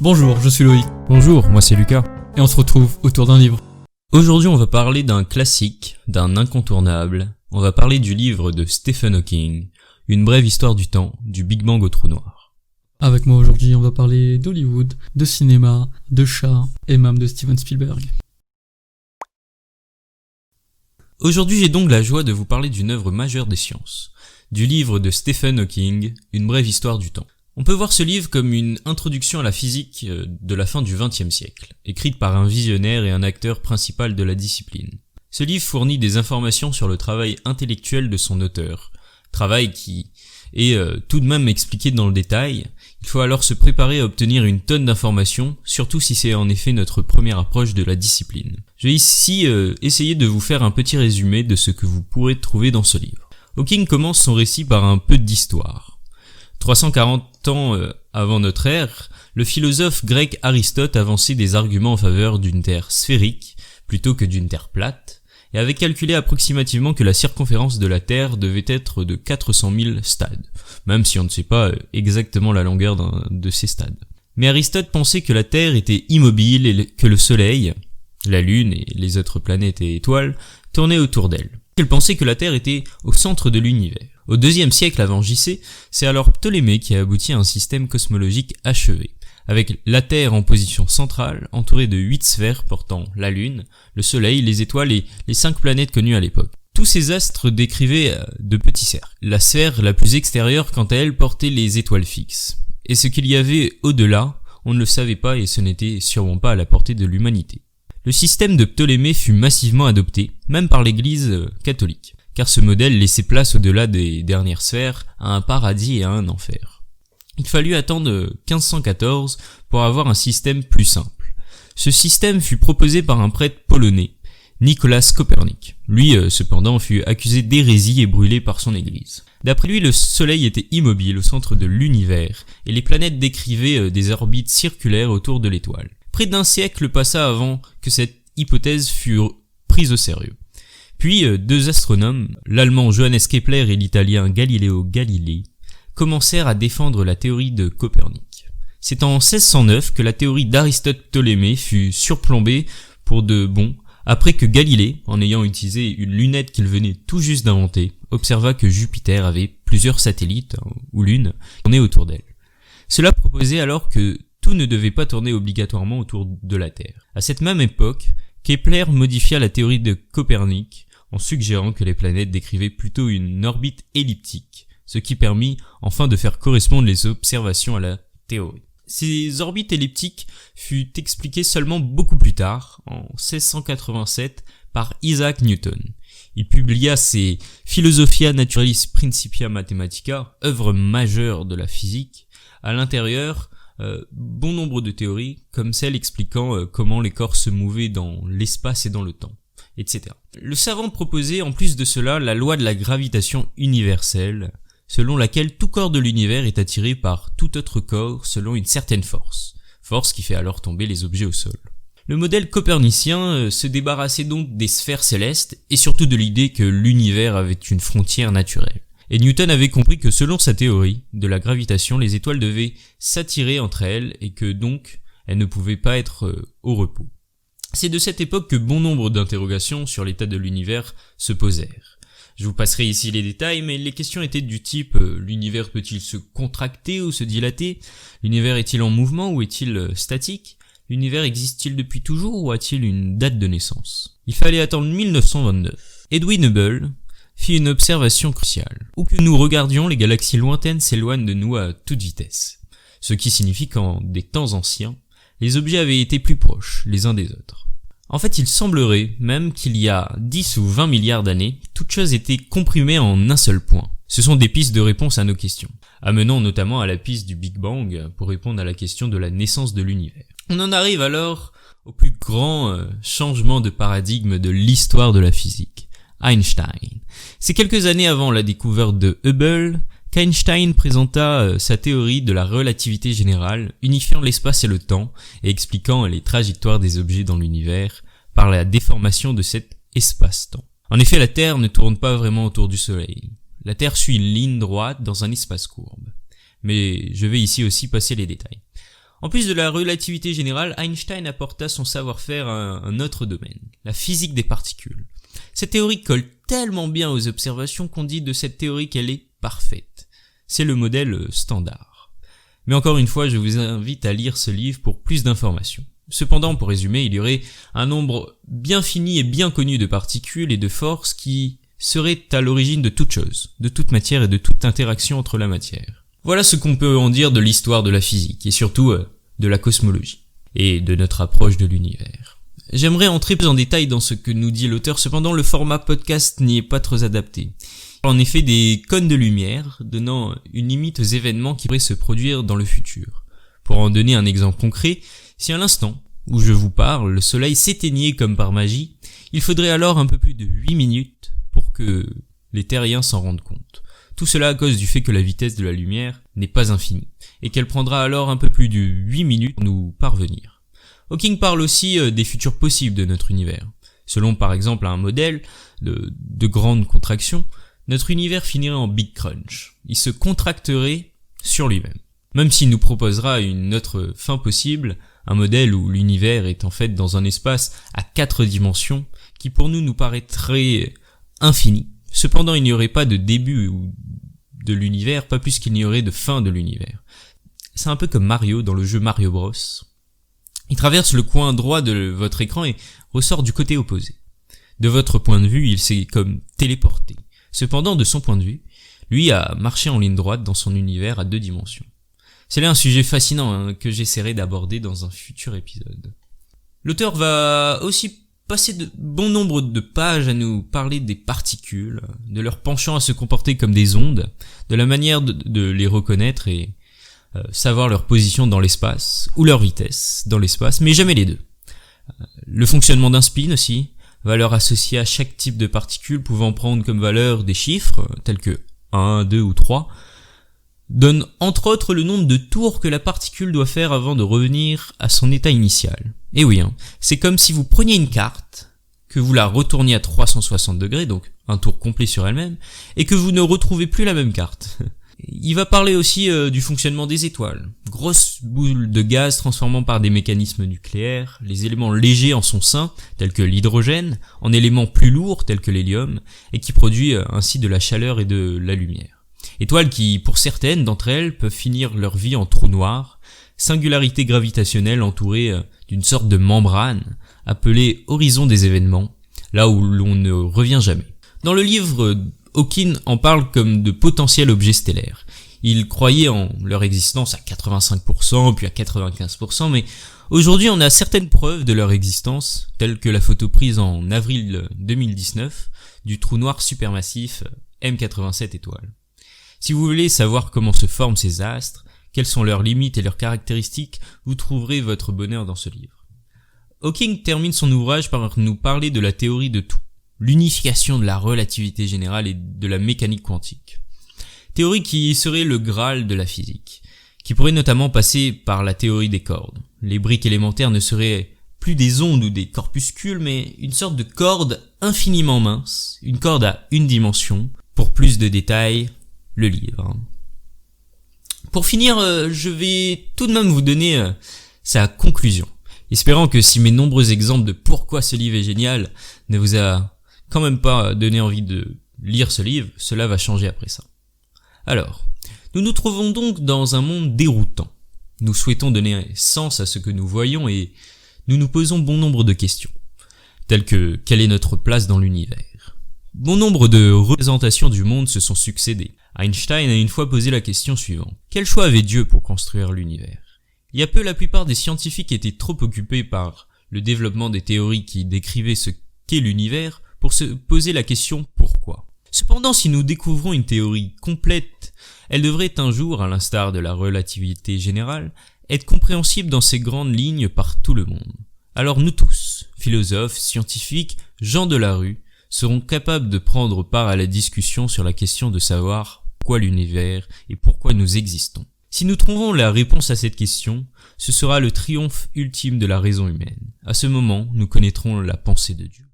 Bonjour, je suis Loïc, Bonjour, moi c'est Lucas. et on se retrouve autour d'un livre. Aujourd'hui on va parler d'un classique, d'un incontournable. On va parler du livre de Stephen Hawking, Une brève histoire du temps, du Big Bang au trou noir. Avec moi aujourd'hui, on va parler d'Hollywood, de cinéma, de chats et même de Steven Spielberg. Aujourd'hui j'ai donc la joie de vous parler d'une œuvre majeure des sciences, du livre de Stephen Hawking, Une brève histoire du temps. On peut voir ce livre comme une introduction à la physique de la fin du XXe siècle, écrite par un visionnaire et un acteur principal de la discipline. Ce livre fournit des informations sur le travail intellectuel de son auteur, travail qui est tout de même expliqué dans le détail. Il faut alors se préparer à obtenir une tonne d'informations, surtout si c'est en effet notre première approche de la discipline. Je vais ici essayer de vous faire un petit résumé de ce que vous pourrez trouver dans ce livre. Hawking commence son récit par un peu d'histoire. 340 ans avant notre ère, le philosophe grec Aristote avançait des arguments en faveur d'une Terre sphérique plutôt que d'une Terre plate, et avait calculé approximativement que la circonférence de la Terre devait être de 400 000 stades, même si on ne sait pas exactement la longueur de ces stades. Mais Aristote pensait que la Terre était immobile et que le Soleil, la Lune et les autres planètes et étoiles tournaient autour d'elle. Il pensait que la Terre était au centre de l'univers. Au IIe siècle avant JC, c'est alors Ptolémée qui a abouti à un système cosmologique achevé, avec la Terre en position centrale, entourée de 8 sphères portant la Lune, le Soleil, les étoiles et les 5 planètes connues à l'époque. Tous ces astres décrivaient de petits cercles. La sphère la plus extérieure, quant à elle, portait les étoiles fixes. Et ce qu'il y avait au-delà, on ne le savait pas et ce n'était sûrement pas à la portée de l'humanité. Le système de Ptolémée fut massivement adopté, même par l'Église catholique, car ce modèle laissait place au-delà des dernières sphères à un paradis et à un enfer. Il fallut attendre 1514 pour avoir un système plus simple. Ce système fut proposé par un prêtre polonais, Nicolas Copernic. Lui, cependant, fut accusé d'hérésie et brûlé par son église. D'après lui, le Soleil était immobile au centre de l'univers, et les planètes décrivaient des orbites circulaires autour de l'étoile. Près d'un siècle passa avant que cette hypothèse fût prise au sérieux. Puis, deux astronomes, l'allemand Johannes Kepler et l'italien Galileo Galilei, commencèrent à défendre la théorie de Copernic. C'est en 1609 que la théorie d'Aristote-Ptolémée fut surplombée pour de bon, après que Galilée, en ayant utilisé une lunette qu'il venait tout juste d'inventer, observa que Jupiter avait plusieurs satellites, ou lunes, tournées autour d'elle. Cela proposait alors que tout ne devait pas tourner obligatoirement autour de la Terre. À cette même époque, Kepler modifia la théorie de Copernic en suggérant que les planètes décrivaient plutôt une orbite elliptique, ce qui permit enfin de faire correspondre les observations à la théorie. Ces orbites elliptiques furent expliquées seulement beaucoup plus tard, en 1687, par Isaac Newton. Il publia ses Philosophia Naturalis Principia Mathematica, œuvre majeure de la physique. À l'intérieur, bon nombre de théories, comme celle expliquant comment les corps se mouvaient dans l'espace et dans le temps, etc. Le savant proposait en plus de cela la loi de la gravitation universelle, selon laquelle tout corps de l'univers est attiré par tout autre corps selon une certaine force qui fait alors tomber les objets au sol. Le modèle copernicien se débarrassait donc des sphères célestes et surtout de l'idée que l'univers avait une frontière naturelle. Et Newton avait compris que selon sa théorie de la gravitation, les étoiles devaient s'attirer entre elles et que donc elles ne pouvaient pas être au repos. C'est de cette époque que bon nombre d'interrogations sur l'état de l'univers se posèrent. Je vous passerai ici les détails, mais les questions étaient du type l'univers peut-il se contracter ou se dilater? L'univers est-il en mouvement ou est-il statique? L'univers existe-t-il depuis toujours ou a-t-il une date de naissance? Il fallait attendre 1929. Edwin Hubble fit une observation cruciale. Où que nous regardions, les galaxies lointaines s'éloignent de nous à toute vitesse. Ce qui signifie qu'en des temps anciens, les objets avaient été plus proches les uns des autres. En fait, il semblerait même qu'il y a 10 ou 20 milliards d'années, toute chose était comprimée en un seul point. Ce sont des pistes de réponse à nos questions, amenant notamment à la piste du Big Bang pour répondre à la question de la naissance de l'univers. On en arrive alors au plus grand changement de paradigme de l'histoire de la physique. Einstein. C'est quelques années avant la découverte de Hubble qu'Einstein présenta sa théorie de la relativité générale, unifiant l'espace et le temps et expliquant les trajectoires des objets dans l'univers par la déformation de cet espace-temps. En effet, la Terre ne tourne pas vraiment autour du Soleil. La Terre suit une ligne droite dans un espace courbe. Mais je vais ici aussi passer les détails. En plus de la relativité générale, Einstein apporta son savoir-faire à un autre domaine, la physique des particules. Cette théorie colle tellement bien aux observations qu'on dit de cette théorie qu'elle est parfaite. C'est le modèle standard. Mais encore une fois, je vous invite à lire ce livre pour plus d'informations. Cependant, pour résumer, il y aurait un nombre bien fini et bien connu de particules et de forces qui seraient à l'origine de toute chose, de toute matière et de toute interaction entre la matière. Voilà ce qu'on peut en dire de l'histoire de la physique, et surtout de la cosmologie, et de notre approche de l'univers. J'aimerais entrer plus en détail dans ce que nous dit l'auteur, cependant le format podcast n'y est pas trop adapté. En effet, des cônes de lumière, donnant une limite aux événements qui pourraient se produire dans le futur. Pour en donner un exemple concret, si à l'instant où je vous parle, le soleil s'éteignait comme par magie, il faudrait alors un peu plus de 8 minutes pour que les terriens s'en rendent compte. Tout cela à cause du fait que la vitesse de la lumière n'est pas infinie, et qu'elle prendra alors un peu plus de 8 minutes pour nous parvenir. Hawking parle aussi des futurs possibles de notre univers. Selon par exemple un modèle de grande contraction, notre univers finirait en Big Crunch. Il se contracterait sur lui-même. Même s'il nous proposera une autre fin possible, un modèle où l'univers est en fait dans un espace à 4 dimensions, qui pour nous paraîtrait infini. Cependant, il n'y aurait pas de début de l'univers, pas plus qu'il n'y aurait de fin de l'univers. C'est un peu comme Mario dans le jeu Mario Bros. Il traverse le coin droit de votre écran et ressort du côté opposé. De votre point de vue, il s'est comme téléporté. Cependant, de son point de vue, lui a marché en ligne droite dans son univers à 2 dimensions. C'est là un sujet fascinant que j'essaierai d'aborder dans un futur épisode. L'auteur va aussi passer de bon nombre de pages à nous parler des particules, de leur penchant à se comporter comme des ondes, de la manière de les reconnaître et savoir leur position dans l'espace, ou leur vitesse dans l'espace, mais jamais les deux. Le fonctionnement d'un spin aussi, valeur associée à chaque type de particule pouvant prendre comme valeur des chiffres, tels que 1, 2 ou 3, donne entre autres le nombre de tours que la particule doit faire avant de revenir à son état initial. Et oui, c'est comme si vous preniez une carte, que vous la retourniez à 360 degrés, donc un tour complet sur elle-même, et que vous ne retrouvez plus la même carte. Il va parler aussi du fonctionnement des étoiles. Grosses boules de gaz transformant par des mécanismes nucléaires, les éléments légers en son sein, tels que l'hydrogène, en éléments plus lourds, tels que l'hélium, et qui produit ainsi de la chaleur et de la lumière. Étoiles qui, pour certaines d'entre elles, peuvent finir leur vie en trou noir, singularité gravitationnelle entourée d'une sorte de membrane, appelée horizon des événements, là où l'on ne revient jamais. Dans le livre, Hawking en parle comme de potentiels objets stellaires. Il croyait en leur existence à 85%, puis à 95%, mais aujourd'hui on a certaines preuves de leur existence, telles que la photo prise en avril 2019 du trou noir supermassif M87 étoiles. Si vous voulez savoir comment se forment ces astres, quelles sont leurs limites et leurs caractéristiques, vous trouverez votre bonheur dans ce livre. Hawking termine son ouvrage par nous parler de la théorie de tout, l'unification de la relativité générale et de la mécanique quantique. Théorie qui serait le Graal de la physique, qui pourrait notamment passer par la théorie des cordes. Les briques élémentaires ne seraient plus des ondes ou des corpuscules, mais une sorte de corde infiniment mince, une corde à 1 dimension. Pour plus de détails, le livre. Pour finir, je vais tout de même vous donner sa conclusion, espérant que si mes nombreux exemples de pourquoi ce livre est génial ne vous a quand même pas donné envie de lire ce livre, cela va changer après ça. Alors, nous nous trouvons donc dans un monde déroutant. Nous souhaitons donner sens à ce que nous voyons et nous nous posons bon nombre de questions, telles que quelle est notre place dans l'univers. Bon nombre de représentations du monde se sont succédées. Einstein a une fois posé la question suivante. Quel choix avait Dieu pour construire l'univers ? Il y a peu, la plupart des scientifiques étaient trop occupés par le développement des théories qui décrivaient ce qu'est l'univers pour se poser la question pourquoi. Cependant, si nous découvrons une théorie complète, elle devrait un jour, à l'instar de la relativité générale, être compréhensible dans ses grandes lignes par tout le monde. Alors nous tous, philosophes, scientifiques, gens de la rue, seront capables de prendre part à la discussion sur la question de savoir pourquoi l'univers et pourquoi nous existons. Si nous trouvons la réponse à cette question, ce sera le triomphe ultime de la raison humaine. À ce moment, nous connaîtrons la pensée de Dieu.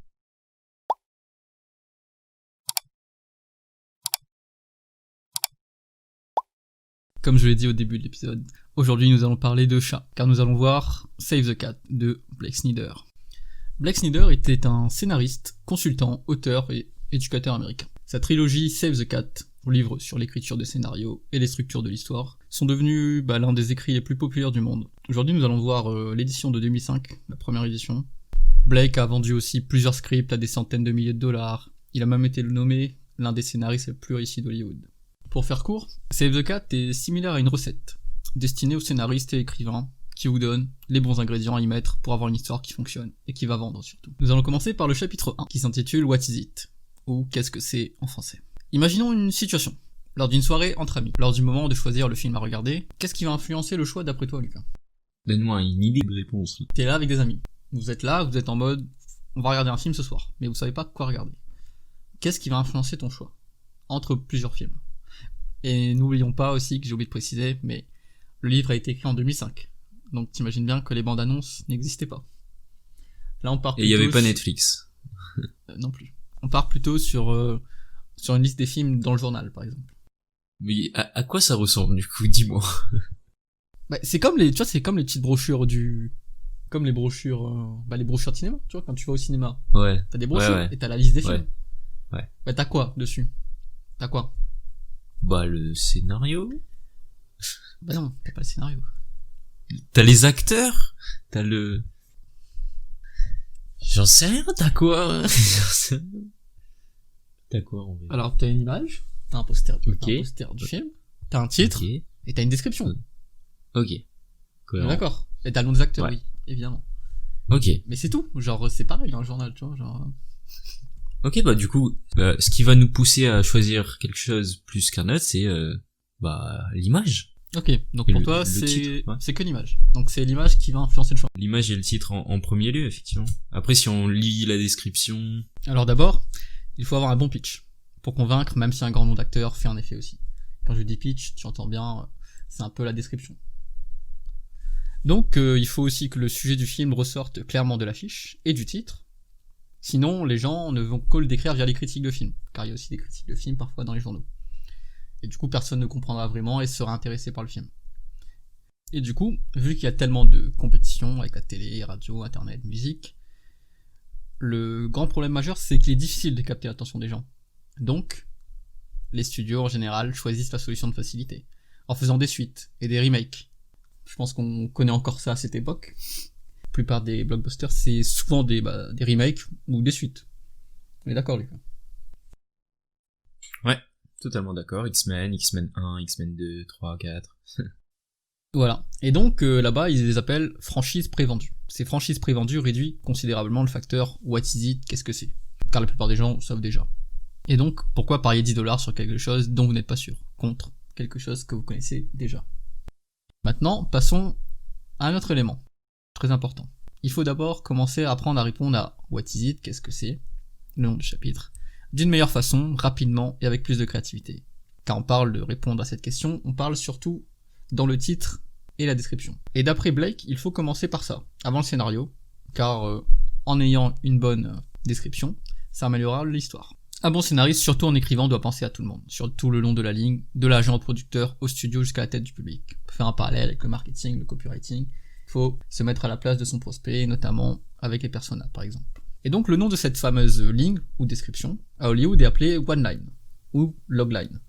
Comme je l'ai dit au début de l'épisode, Aujourd'hui, nous allons parler de chat, car nous allons voir Save the Cat de Blake Snyder. Blake Snyder était un scénariste, consultant, auteur et éducateur américain. Sa trilogie Save the Cat, livre sur l'écriture des scénarios et les structures de l'histoire, sont devenus l'un des écrits les plus populaires du monde. Aujourd'hui, nous allons voir l'édition de 2005, la première édition. Blake a vendu aussi plusieurs scripts à des centaines de milliers de dollars. Il a même été nommé l'un des scénaristes les plus réussis d'Hollywood. Pour faire court, Save the Cat est similaire à une recette, destinée aux scénaristes et écrivains, qui vous donne les bons ingrédients à y mettre pour avoir une histoire qui fonctionne, et qui va vendre surtout. Nous allons commencer par le chapitre 1, qui s'intitule What is it? Ou qu'est-ce que c'est en français. Imaginons une situation, lors d'une soirée entre amis, lors du moment de choisir le film à regarder, qu'est-ce qui va influencer le choix d'après toi, Lucas? Donne-moi une idée de réponse. T'es là avec des amis, vous êtes là, vous êtes en mode, on va regarder un film ce soir, mais vous savez pas quoi regarder. Qu'est-ce qui va influencer ton choix? Entre plusieurs films. Et n'oublions pas aussi que j'ai oublié de préciser, mais le livre a été écrit en 2005, donc t'imagines bien que les bandes annonces n'existaient pas. Là on part plutôt... Et il y avait pas Netflix. Non plus. On part plutôt sur une liste des films dans le journal, par exemple. Mais à quoi ça ressemble, du coup, dis-moi. C'est comme les petites brochures comme les brochures, les brochures de cinéma, tu vois, quand tu vas au cinéma. Ouais. T'as des brochures, et t'as la liste des films. Ouais. T'as quoi dessus? T'as quoi? Le scénario. Non, t'as pas le scénario. T'as les acteurs? T'as le... J'en sais rien, t'as quoi? T'as quoi, en vrai? Alors, t'as une image, t'as un poster, okay. T'as un poster du film, t'as un titre, okay. Et t'as une description. Ok. D'accord. Et t'as le nom des acteurs, oui, évidemment. Ok. Mais c'est tout. Genre, c'est pareil dans le journal, tu vois, genre... Ok, du coup, ce qui va nous pousser à choisir quelque chose plus qu'un autre, c'est, l'image. Ok, donc et pour toi, c'est que l'image. Donc c'est l'image qui va influencer le choix. L'image et le titre en premier lieu, effectivement. Après, si on lit la description... Alors d'abord, il faut avoir un bon pitch. Pour convaincre, même si un grand nom d'acteur fait un effet aussi. Quand je dis pitch, tu entends bien, c'est un peu la description. Donc il faut aussi que le sujet du film ressorte clairement de l'affiche et du titre. Sinon, les gens ne vont que le décrire via les critiques de films, car il y a aussi des critiques de films parfois dans les journaux. Et du coup, personne ne comprendra vraiment et sera intéressé par le film. Et du coup, vu qu'il y a tellement de compétition avec la télé, radio, internet, musique, le grand problème majeur, c'est qu'il est difficile de capter l'attention des gens. Donc, les studios en général choisissent la solution de facilité, en faisant des suites et des remakes. Je pense qu'on connaît encore ça à cette époque. La plupart des blockbusters, c'est souvent des remakes ou des suites. On est d'accord, Lucas? Ouais, totalement d'accord. X-Men 1, X-Men 2, 3, 4... Voilà. Et donc, là-bas, ils les appellent franchises prévendues. Ces franchises prévendues réduisent considérablement le facteur « what is it ?» qu'est-ce que c'est? Car la plupart des gens savent déjà. Et donc, pourquoi parier $10 sur quelque chose dont vous n'êtes pas sûr, contre quelque chose que vous connaissez déjà? Maintenant, passons à un autre élément, très important. Il faut d'abord commencer à apprendre à répondre à « what is it ?» qu'est-ce que c'est? Le nom du chapitre. D'une meilleure façon, rapidement et avec plus de créativité. Quand on parle de répondre à cette question, on parle surtout dans le titre et la description. Et d'après Blake, il faut commencer par ça, avant le scénario, car en ayant une bonne description, ça améliorera l'histoire. Un bon scénariste, surtout en écrivant, doit penser à tout le monde, surtout le long de la ligne, de l'agent au producteur, au studio jusqu'à la tête du public. On peut faire un parallèle avec le marketing, le copywriting. Il faut se mettre à la place de son prospect, notamment avec les personas par exemple. Et donc le nom de cette fameuse ligne, ou description, à Hollywood est appelé one-line, ou logline.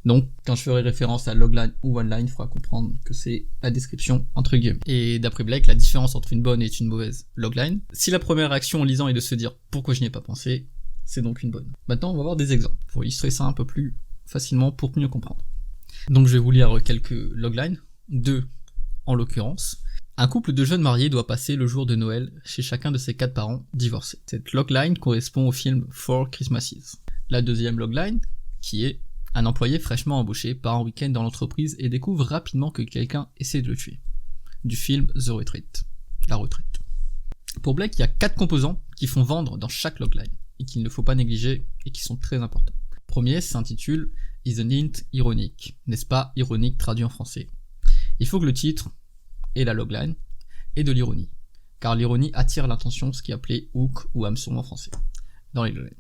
Donc, quand je ferai référence à logline ou one-line, il faudra comprendre que c'est la description entre guillemets. Et d'après Blake, la différence entre une bonne et une mauvaise logline, si la première réaction en lisant est de se dire « pourquoi je n'y ai pas pensé », c'est donc une bonne. Maintenant, on va voir des exemples, pour illustrer ça un peu plus facilement, pour mieux comprendre. Donc je vais vous lire quelques loglines, 2 en l'occurrence. Un couple de jeunes mariés doit passer le jour de Noël chez chacun de ses 4 parents divorcés. Cette logline correspond au film Four Christmases. La deuxième logline, qui est un employé fraîchement embauché part en week-end dans l'entreprise et découvre rapidement que quelqu'un essaie de le tuer. Du film The Retreat. La retraite. Pour Blake, il y a 4 composants qui font vendre dans chaque logline et qu'il ne faut pas négliger et qui sont très importants. Le premier s'intitule Isn't it ironique? N'est-ce pas ironique traduit en français? Il faut que le titre et la logline ait de l'ironie, car l'ironie attire l'attention, ce qui est appelé hook ou hameçon en français, dans les loglines.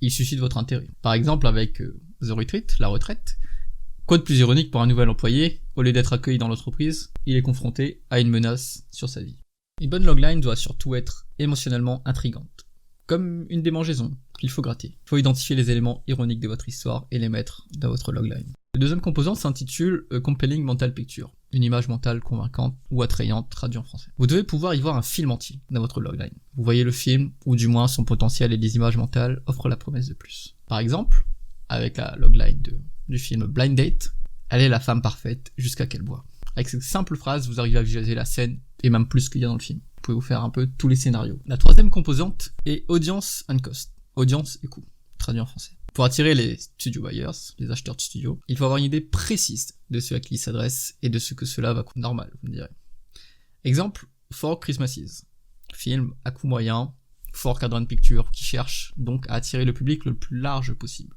Il suscite votre intérêt. Par exemple avec The Retreat, la retraite, Quoi de plus ironique pour un nouvel employé, au lieu d'être accueilli dans l'entreprise, il est confronté à une menace sur sa vie. Une bonne logline doit surtout être émotionnellement intrigante, comme une démangeaison qu'il faut gratter. Il faut identifier les éléments ironiques de votre histoire et les mettre dans votre logline. Le deuxième composant s'intitule A Compelling Mental Picture, une image mentale convaincante ou attrayante traduit en français. Vous devez pouvoir y voir un film entier dans votre logline. Vous voyez le film, ou du moins son potentiel et les images mentales offrent la promesse de plus. Par exemple, avec la logline du film Blind Date, elle est la femme parfaite jusqu'à qu'elle boit. Avec cette simple phrase, vous arrivez à visualiser la scène, et même plus qu'il y a dans le film. Vous pouvez vous faire un peu tous les scénarios. La troisième composante est Audience and Cost. Audience et coût, traduit en français. Pour attirer les studio buyers, les acheteurs de studio, il faut avoir une idée précise de ce à qui il s'adresse et de ce que cela va coûter. Normal, vous me direz. Exemple, For Christmases. Film à coût moyen, For Quadrant Picture, qui cherche donc à attirer le public le plus large possible.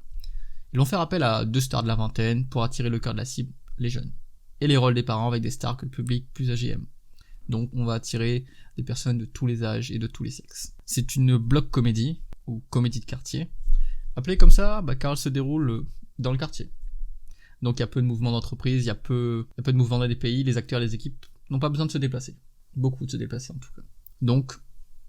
Ils vont faire appel à 2 stars de la vingtaine pour attirer le cœur de la cible, les jeunes. Et les rôles des parents avec des stars que le public plus âgé aime. Donc on va attirer des personnes de tous les âges et de tous les sexes. C'est une block comédie, ou comédie de quartier. Appelée comme ça, car elle se déroule dans le quartier. Donc il y a peu de mouvements d'entreprise, il y a peu de mouvements dans des pays, les acteurs et les équipes n'ont pas besoin de se déplacer. Beaucoup de se déplacer en tout cas. Donc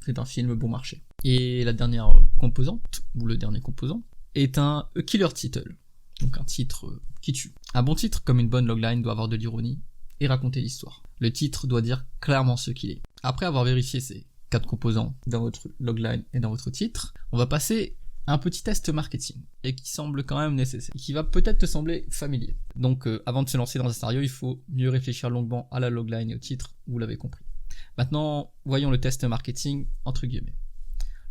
c'est un film bon marché. Et la dernière composante, ou le dernier composant, est un killer title. Donc un titre qui tue. Un bon titre, comme une bonne logline, doit avoir de l'ironie et raconter l'histoire. Le titre doit dire clairement ce qu'il est. Après avoir vérifié ces 4 composants dans votre logline et dans votre titre, on va passer à un petit test marketing, et qui semble quand même nécessaire, qui va peut-être te sembler familier. Donc avant de se lancer dans un scénario, il faut mieux réfléchir longuement à la logline et au titre, vous l'avez compris. Maintenant, voyons le test marketing entre guillemets.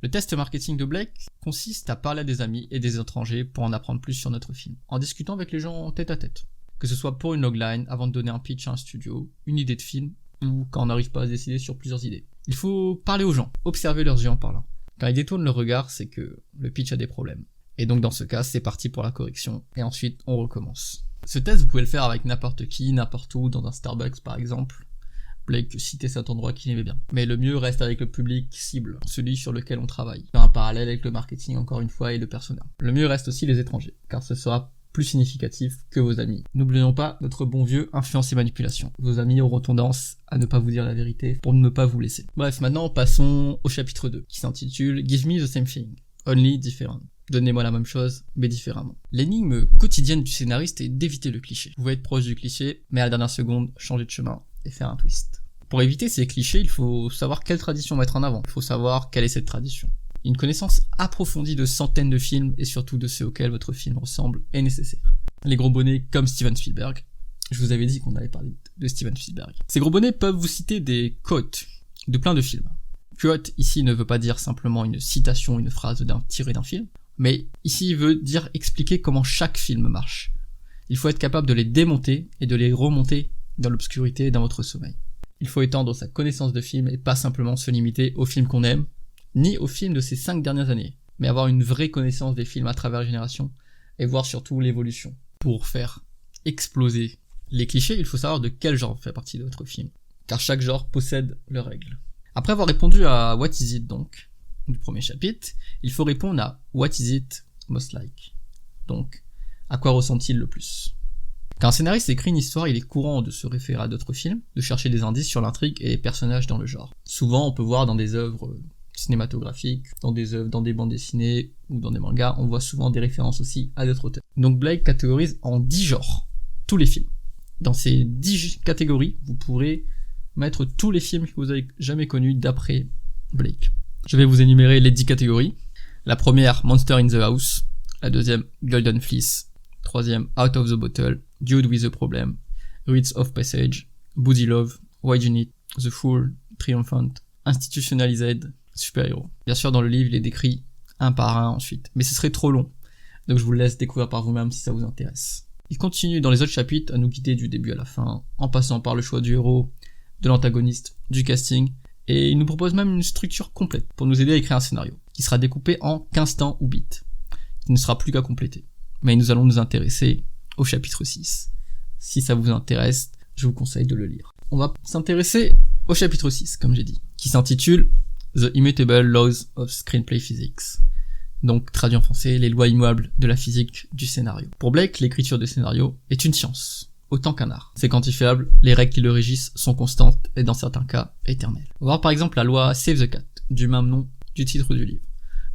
Le test marketing de Blake consiste à parler à des amis et des étrangers pour en apprendre plus sur notre film, en discutant avec les gens tête à tête. Que ce soit pour une logline, avant de donner un pitch à un studio, une idée de film, ou quand on n'arrive pas à se décider sur plusieurs idées. Il faut parler aux gens, observer leurs yeux en parlant. Quand ils détournent le regard, c'est que le pitch a des problèmes. Et donc dans ce cas, c'est parti pour la correction, et ensuite on recommence. Ce test, vous pouvez le faire avec n'importe qui, n'importe où, dans un Starbucks par exemple. Blake citait cet endroit qu'il aimait bien. Mais le mieux reste avec le public cible, celui sur lequel on travaille. Faire un parallèle avec le marketing encore une fois et le persona. Le mieux reste aussi les étrangers, car ce sera plus significatif que vos amis. N'oublions pas notre bon vieux influence et manipulation. Vos amis auront tendance à ne pas vous dire la vérité pour ne pas vous laisser. Bref, maintenant passons au chapitre 2, qui s'intitule Give me the same thing, only different. Donnez-moi la même chose, mais différemment. L'énigme quotidienne du scénariste est d'éviter le cliché. Vous pouvez être proche du cliché, mais à la dernière seconde, changer de chemin et faire un twist. Pour éviter ces clichés, il faut savoir quelle tradition mettre en avant. Il faut savoir quelle est cette tradition. Une connaissance approfondie de centaines de films et surtout de ceux auxquels votre film ressemble est nécessaire. Les gros bonnets comme Steven Spielberg. Je vous avais dit qu'on allait parler de Steven Spielberg. Ces gros bonnets peuvent vous citer des quotes de plein de films. Quote ici ne veut pas dire simplement une citation, une phrase tirée d'un film, mais ici il veut dire expliquer comment chaque film marche. Il faut être capable de les démonter et de les remonter dans l'obscurité et dans votre sommeil. Il faut étendre sa connaissance de films et pas simplement se limiter aux films qu'on aime, ni aux films de ces 5 dernières années, mais avoir une vraie connaissance des films à travers les générations, et voir surtout l'évolution. Pour faire exploser les clichés, il faut savoir de quel genre fait partie de votre film, car chaque genre possède leurs règles. Après avoir répondu à What is it donc, du premier chapitre, il faut répondre à What is it most like, donc à quoi ressent-il le plus. Quand un scénariste écrit une histoire, il est courant de se référer à d'autres films, de chercher des indices sur l'intrigue et les personnages dans le genre. Souvent on peut voir dans des œuvres cinématographiques, dans des œuvres, dans des bandes dessinées ou dans des mangas, on voit souvent des références aussi à d'autres auteurs. Donc Blake catégorise en 10 genres tous les films. Dans ces 10 catégories, vous pourrez mettre tous les films que vous avez jamais connus d'après Blake. Je vais vous énumérer les 10 catégories. La première, Monster in the House. La deuxième, Golden Fleece. Troisième, Out of the Bottle. Dude with a Problem. Rites of Passage. Boozy Love. Why You Need. The Fool. Triumphant. Institutionalized. Super-héros. Bien sûr, dans le livre, il est décrit un par un ensuite. Mais ce serait trop long. Donc je vous le laisse découvrir par vous-même si ça vous intéresse. Il continue dans les autres chapitres à nous guider du début à la fin, en passant par le choix du héros, de l'antagoniste, du casting, et il nous propose même une structure complète pour nous aider à écrire un scénario, qui sera découpé en 15 temps ou bits, qui ne sera plus qu'à compléter. Mais nous allons nous intéresser au chapitre 6. Si ça vous intéresse, je vous conseille de le lire. On va s'intéresser au chapitre 6, comme j'ai dit, qui s'intitule The Immutable Laws of Screenplay Physics. Donc, traduit en français, les lois immuables de la physique du scénario. Pour Blake, l'écriture de scénario est une science, autant qu'un art. C'est quantifiable, les règles qui le régissent sont constantes et dans certains cas, éternelles. On va voir par exemple la loi Save the Cat, du même nom du titre du livre.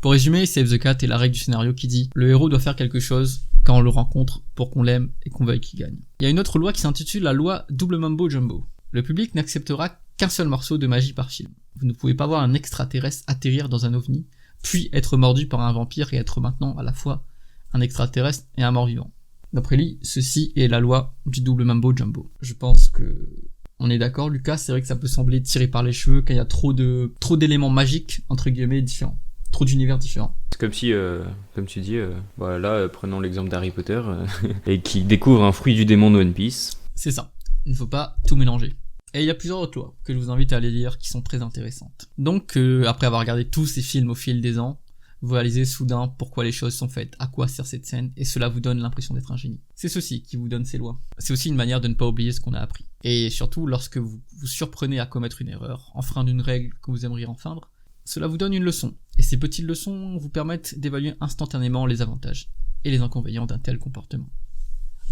Pour résumer, Save the Cat est la règle du scénario qui dit « Le héros doit faire quelque chose quand on le rencontre pour qu'on l'aime et qu'on veuille qu'il gagne ». Il y a une autre loi qui s'intitule la loi Double Mumbo Jumbo. Le public n'acceptera qu'un seul morceau de magie par film. Vous ne pouvez pas voir un extraterrestre atterrir dans un ovni, puis être mordu par un vampire et être maintenant à la fois un extraterrestre et un mort-vivant. D'après lui, ceci est la loi du double Mumbo Jumbo. Je pense que on est d'accord, Lucas, c'est vrai que ça peut sembler tiré par les cheveux quand il y a trop d'éléments magiques, entre guillemets, différents. Trop d'univers différents. C'est comme si, comme tu dis, voilà, prenons l'exemple d'Harry Potter, et qui découvre un fruit du démon de One Piece. C'est ça. Il ne faut pas tout mélanger. Et il y a plusieurs autres lois que je vous invite à aller lire qui sont très intéressantes. Donc, après avoir regardé tous ces films au fil des ans, vous réalisez soudain pourquoi les choses sont faites, à quoi sert cette scène, et cela vous donne l'impression d'être un génie. C'est ceci qui vous donne ces lois. C'est aussi une manière de ne pas oublier ce qu'on a appris. Et surtout, lorsque vous vous surprenez à commettre une erreur, enfreindre une règle que vous aimeriez enfreindre, cela vous donne une leçon. Et ces petites leçons vous permettent d'évaluer instantanément les avantages et les inconvénients d'un tel comportement.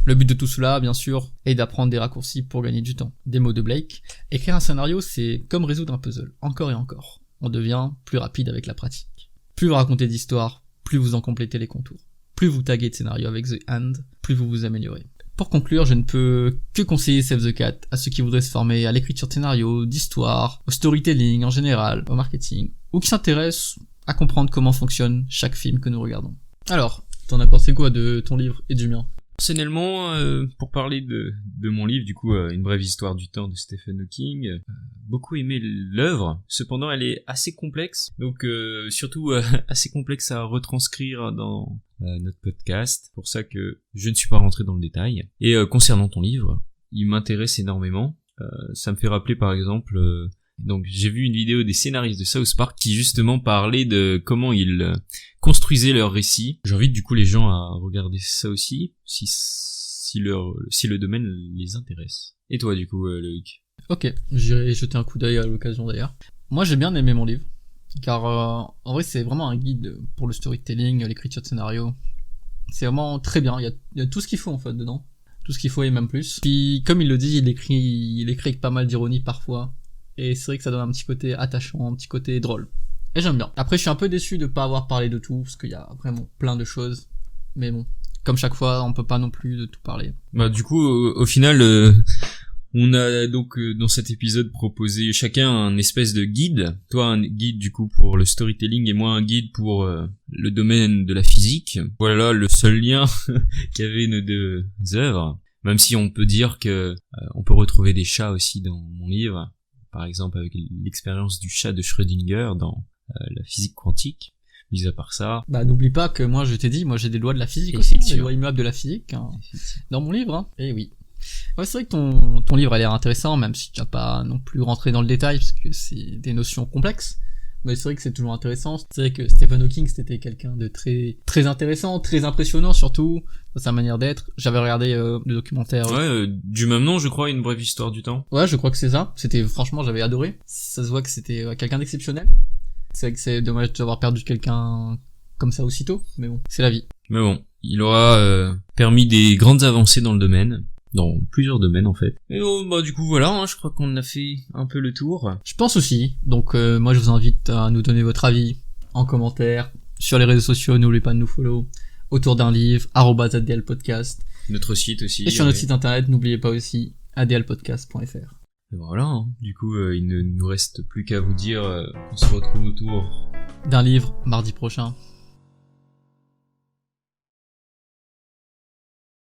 Le but de tout cela, bien sûr, est d'apprendre des raccourcis pour gagner du temps. Des mots de Blake. Écrire un scénario, c'est comme résoudre un puzzle, encore et encore. On devient plus rapide avec la pratique. Plus vous racontez d'histoires, plus vous en complétez les contours. Plus vous taguez de scénarios avec The Hand, plus vous vous améliorez. Pour conclure, je ne peux que conseiller Save the Cat à ceux qui voudraient se former à l'écriture de scénarios, d'histoires, au storytelling en général, au marketing, ou qui s'intéressent à comprendre comment fonctionne chaque film que nous regardons. Alors, t'en as pensé quoi de ton livre et du mien ? Personnellement, pour parler de mon livre, du coup, Une brève histoire du temps de Stephen Hawking, beaucoup aimé l'œuvre. Cependant, elle est assez complexe, donc surtout assez complexe à retranscrire dans notre podcast. C'est pour ça que je ne suis pas rentré dans le détail. Et concernant ton livre, il m'intéresse énormément. Ça me fait rappeler, par exemple, donc j'ai vu une vidéo des scénaristes de South Park qui justement parlait de comment ils construisaient leur récit. J'invite du coup les gens à regarder ça aussi, si le domaine les intéresse. Et toi du coup, Loïc ? Ok, j'irai jeter un coup d'œil à l'occasion d'ailleurs. Moi j'ai bien aimé mon livre, car en vrai c'est vraiment un guide pour le storytelling, l'écriture de scénario. C'est vraiment très bien, il y a tout ce qu'il faut en fait dedans. Tout ce qu'il faut et même plus. Puis comme il le dit, il écrit avec pas mal d'ironie parfois. Et c'est vrai que ça donne un petit côté attachant, un petit côté drôle. Et j'aime bien. Après, je suis un peu déçu de pas avoir parlé de tout, parce qu'il y a vraiment plein de choses. Mais bon, comme chaque fois, on peut pas non plus de tout parler. Bah du coup, au final, on a donc dans cet épisode proposé chacun un espèce de guide. Toi, un guide du coup pour le storytelling et moi un guide pour le domaine de la physique. Voilà le seul lien qu'avaient nos deux œuvres. Même si on peut dire que on peut retrouver des chats aussi dans mon livre. Par exemple avec l'expérience du chat de Schrödinger dans la physique quantique. Mis à part ça... Bah n'oublie pas que moi je t'ai dit, moi j'ai des lois de la physique aussi, des lois immuables de la physique, hein, dans mon livre, hein. Et oui. Ouais, c'est vrai que ton livre a l'air intéressant, même si tu n'as pas non plus rentré dans le détail, parce que c'est des notions complexes. Mais c'est vrai que c'est toujours intéressant. C'est vrai que Stephen Hawking, c'était quelqu'un de très, très intéressant, très impressionnant surtout, dans sa manière d'être. J'avais regardé le documentaire. Ouais, du même nom, je crois, Une brève histoire du temps. Ouais, je crois que c'est ça. Franchement, j'avais adoré. Ça se voit que c'était quelqu'un d'exceptionnel. C'est vrai que c'est dommage d'avoir perdu quelqu'un comme ça aussitôt, mais bon, c'est la vie. Mais bon, il aura permis des grandes avancées dans le domaine. Dans plusieurs domaines en fait. Et bah du coup voilà, hein, je crois qu'on a fait un peu le tour. Je pense aussi. Donc moi je vous invite à nous donner votre avis en commentaire sur les réseaux sociaux. N'oubliez pas de nous follow autour d'un livre @adlpodcast. Notre site aussi. Et sur notre site internet, n'oubliez pas aussi adlpodcast.fr. Et voilà. Hein. Du coup il ne nous reste plus qu'à vous dire qu'on se retrouve autour d'un livre mardi prochain.